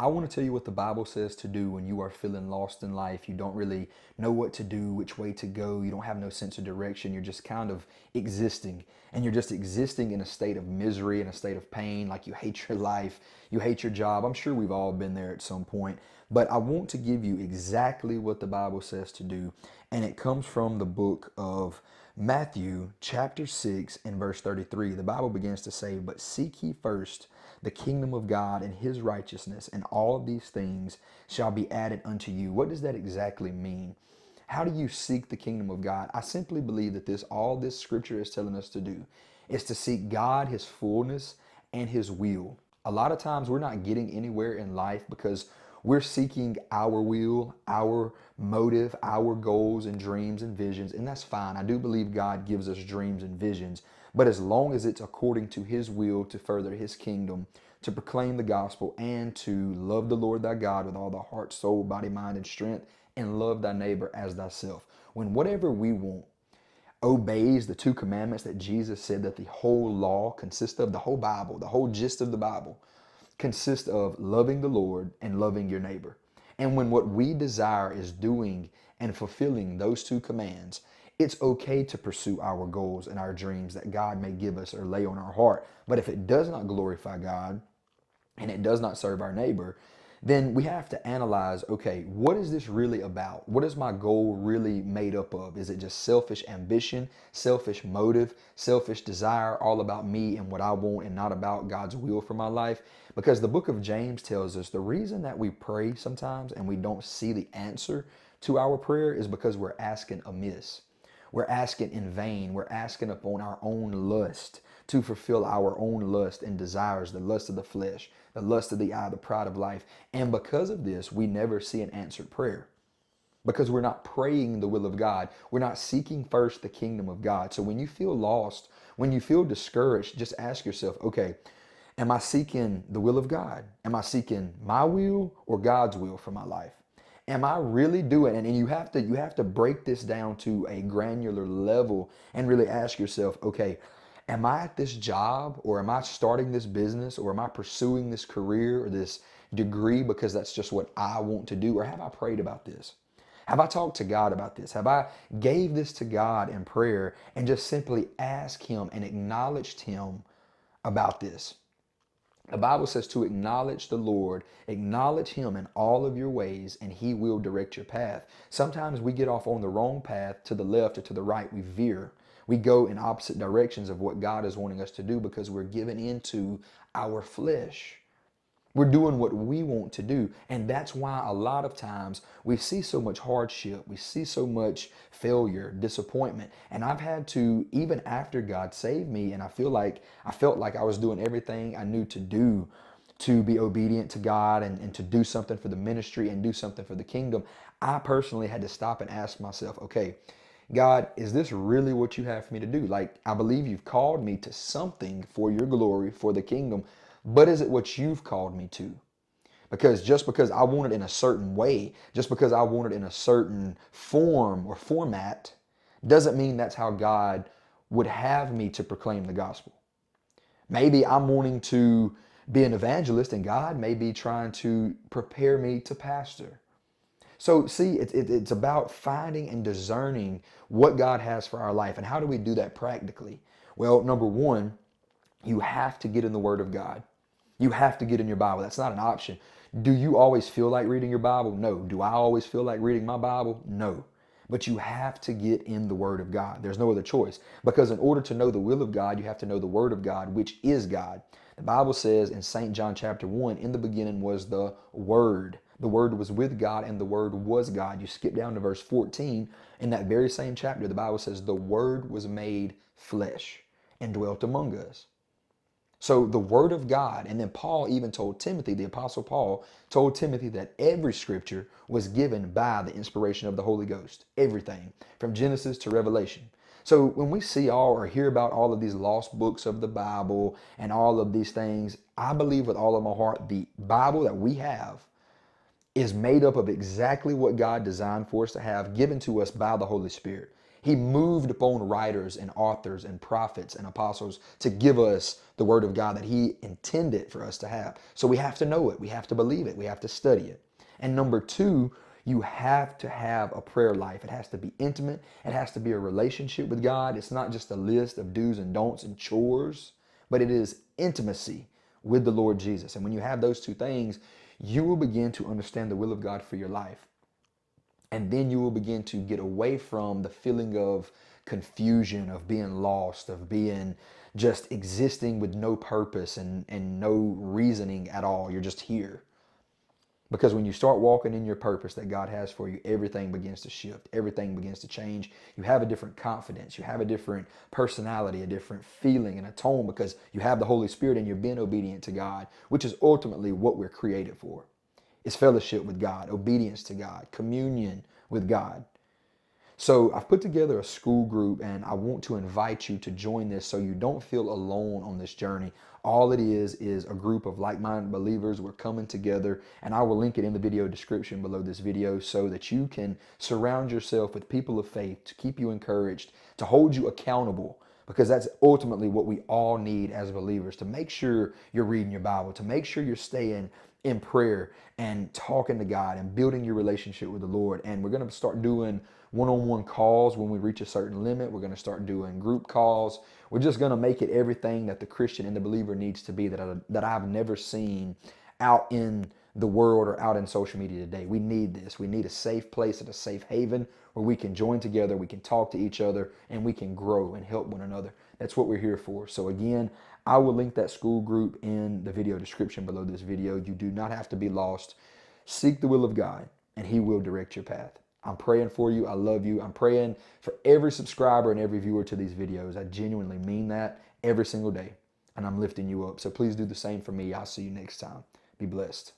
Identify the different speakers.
Speaker 1: I want to tell you what the Bible says to do when you are feeling lost in life. You don't really know what to do, which way to go. You don't have no sense of direction. You're just kind of existing. And you're just existing in a state of misery, in a state of pain, like you hate your life, you hate your job. I'm sure we've all been there at some point. But I want to give you exactly what the Bible says to do. And it comes from the book of Matthew, chapter 6, and verse 33. The Bible begins to say, "But seek ye first the kingdom of God and his righteousness, and all of these things shall be added unto you." What does that exactly mean? How do you seek the kingdom of God? I simply believe that all this scripture is telling us to do is to seek God, his fullness, and his will. A lot of times we're not getting anywhere in life because we're seeking our will, our motive, our goals and dreams and visions, and that's fine. I do believe God gives us dreams and visions, but as long as it's according to his will to further his kingdom, to proclaim the gospel, and to love the Lord thy God with all the heart, soul, body, mind, and strength, and love thy neighbor as thyself. When whatever we want obeys the two commandments that Jesus said that the whole law consists of, the whole Bible, the whole gist of the Bible consists of loving the Lord and loving your neighbor. And when what we desire is doing and fulfilling those two commands, it's okay to pursue our goals and our dreams that God may give us or lay on our heart. But if it does not glorify God and it does not serve our neighbor, then we have to analyze, okay, what is this really about? What is my goal really made up of? Is it just selfish ambition, selfish motive, selfish desire, all about me and what I want and not about God's will for my life? Because the book of James tells us the reason that we pray sometimes and we don't see the answer to our prayer is because we're asking amiss. We're asking in vain. We're asking upon our own lust to fulfill our own lust and desires, the lust of the flesh, the lust of the eye, the pride of life. And because of this, we never see an answered prayer because we're not praying the will of God. We're not seeking first the kingdom of God. So when you feel lost, when you feel discouraged, just ask yourself, okay, am I seeking the will of God? Am I seeking my will or God's will for my life? Am I really doing it? And you have to break this down to a granular level and really ask yourself, okay, am I at this job or am I starting this business or am I pursuing this career or this degree because that's just what I want to do? Or have I prayed about this? Have I talked to God about this? Have I gave this to God in prayer and just simply asked him and acknowledged him about this? The Bible says to acknowledge the Lord, acknowledge him in all of your ways, and he will direct your path. Sometimes we get off on the wrong path, to the left or to the right. We veer. We go in opposite directions of what God is wanting us to do because we're given into our flesh. We're doing what we want to do. And that's why a lot of times we see so much hardship. We see so much failure, disappointment. And I've had to, even after God saved me, and I felt like I was doing everything I knew to do to be obedient to God and to do something for the ministry and do something for the kingdom. I personally had to stop and ask myself, okay, God, is this really what you have for me to do? Like, I believe you've called me to something for your glory, for the kingdom, but is it what you've called me to? Because just because I want it in a certain way, just because I want it in a certain form or format, doesn't mean that's how God would have me to proclaim the gospel. Maybe I'm wanting to be an evangelist and God may be trying to prepare me to pastor. So see, it's about finding and discerning what God has for our life. And how do we do that practically? Well, number one, you have to get in the Word of God. You have to get in your Bible. That's not an option. Do you always feel like reading your Bible? No. Do I always feel like reading my Bible? No. But you have to get in the Word of God. There's no other choice. Because in order to know the will of God, you have to know the Word of God, which is God. The Bible says in St. John chapter 1, in the beginning was the Word. The Word was with God and the Word was God. You skip down to verse 14. In that very same chapter, the Bible says the Word was made flesh and dwelt among us. So the Word of God, and then Paul even told Timothy, the Apostle Paul told Timothy that every scripture was given by the inspiration of the Holy Ghost. Everything, from Genesis to Revelation. So when we see all or hear about all of these lost books of the Bible and all of these things, I believe with all of my heart the Bible that we have is made up of exactly what God designed for us to have, given to us by the Holy Spirit. He moved upon writers and authors and prophets and apostles to give us the word of God that he intended for us to have. So we have to know it. We have to believe it. We have to study it. And number two, you have to have a prayer life. It has to be intimate. It has to be a relationship with God. It's not just a list of do's and don'ts and chores, but it is intimacy with the Lord Jesus. And when you have those two things, you will begin to understand the will of God for your life. And then you will begin to get away from the feeling of confusion, of being lost, of being just existing with no purpose and no reasoning at all. You're just here. Because when you start walking in your purpose that God has for you, everything begins to shift. Everything begins to change. You have a different confidence. You have a different personality, a different feeling and a tone because you have the Holy Spirit and you're being obedient to God, which is ultimately what we're created for. It's fellowship with God, obedience to God, communion with God. So I've put together a school group and I want to invite you to join this so you don't feel alone on this journey. All it is a group of like-minded believers. We're coming together and I will link it in the video description below this video so that you can surround yourself with people of faith to keep you encouraged, to hold you accountable, because that's ultimately what we all need as believers, to make sure you're reading your Bible, to make sure you're staying in prayer and talking to God and building your relationship with the Lord. And we're going to start doing one-on-one calls when we reach a certain limit. We're going to start doing group calls. We're just going to make it everything that the Christian and the believer needs to be that I've never seen out in the world or out in social media today. We need this. We need a safe place and a safe haven where we can join together, we can talk to each other, and we can grow and help one another. That's what we're here for. So again, I will link that school group in the video description below this video. You do not have to be lost. Seek the will of God, and he will direct your path. I'm praying for you. I love you. I'm praying for every subscriber and every viewer to these videos. I genuinely mean that every single day, and I'm lifting you up. So please do the same for me. I'll see you next time. Be blessed.